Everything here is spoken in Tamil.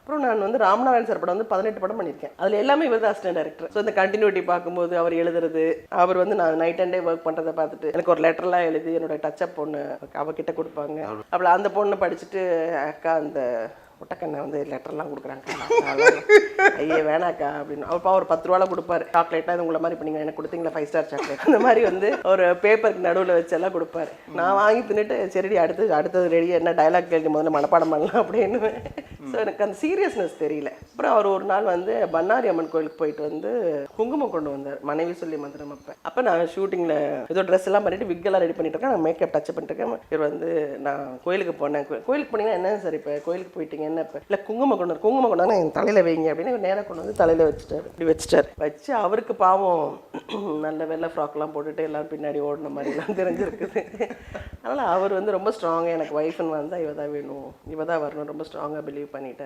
அப்புறம் நான் வந்து ராமநாதன் சார் படம் வந்து 18 படம் பண்ணியிருக்கேன். அதில் எல்லாமே இவர் தான் அசிஸ்டன்ட் டைரக்டர். ஸோ இந்த கண்டினியூட்டி பார்க்கும்போது அவர் எழுதுறது, அவர் வந்து நான் நைட் அண்ட் டே ஒர்க் பண்ணுறதை பார்த்துட்டு எனக்கு ஒரு லெட்டர்லாம் எழுதி என்னோட டச்சப் பொண்ணு அவகிட்ட கொடுப்பாங்க. அப்போ அந்த பொண்ணு படிச்சுட்டு அக்கா அந்த முட்டைக்கண்ணை வந்து லெட்டர்லாம் கொடுக்குறாங்க, ஐயே வேணாக்கா அப்படின்னு. அப்போ அவர் 10 ரூபாலாம் கொடுப்பாரு. சாக்லேட்டாக இது உங்களை மாதிரி இப்போ நீங்கள் எனக்கு கொடுத்தீங்களா 5 ஸ்டார் சாக்லேட், அந்த மாதிரி வந்து ஒரு பேப்பருக்கு நடுவில் வச்செல்லாம் கொடுப்பாரு. நான் வாங்கி தின்னுட்டு சரிடி அடுத்தது ரெடி என்ன டைலாக் கேள்வி முதல்ல மனப்பாடம் பண்ணலாம் அப்படின்னு. ஸோ எனக்கு அந்த சீரியஸ்னஸ் தெரியல. அப்புறம் அவர் ஒரு நாள் வந்து பண்ணாரி அம்மன் கோயிலுக்கு போயிட்டு வந்து குங்குமம் கொண்டு வந்தார், மனைவி சொல்லி மந்திரம். அப்போ நான் ஷூட்டிங்கில் ஏதோ ட்ரெஸ் எல்லாம் பண்ணிட்டு விக்கெல்லாம் ரெடி பண்ணிட்டு இருக்கேன், நான் மேக்கப் டச் பண்ணிட்டு இருக்கேன். இவர் வந்து நான் கோயிலுக்கு போனேன், கோயிலுக்கு போனீங்கன்னா என்ன சார் இப்போ கோயிலுக்கு போயிட்டீங்க என்ன இப்போ இல்லை குங்குமம் கொண்டு என் தலையில் வைங்க அப்படின்னு நேராக கொண்டு வந்து தலையில் வச்சுட்டாரு. இப்படி வச்சு அவருக்கு பாவம் நல்ல வெள்ளை ஃப்ராக்லாம் போட்டுட்டு எல்லாம் பின்னாடி ஓடின மாதிரிலாம் தெரிஞ்சிருக்குது. அதனால் அவர் வந்து ரொம்ப ஸ்ட்ராங்காக எனக்கு ஒய்ஃப்னு வந்தால் இவ தான் வேணும், இவ தான் வரணும் ரொம்ப ஸ்ட்ராங்காக பிலீவ் பண்ணிட்டார்.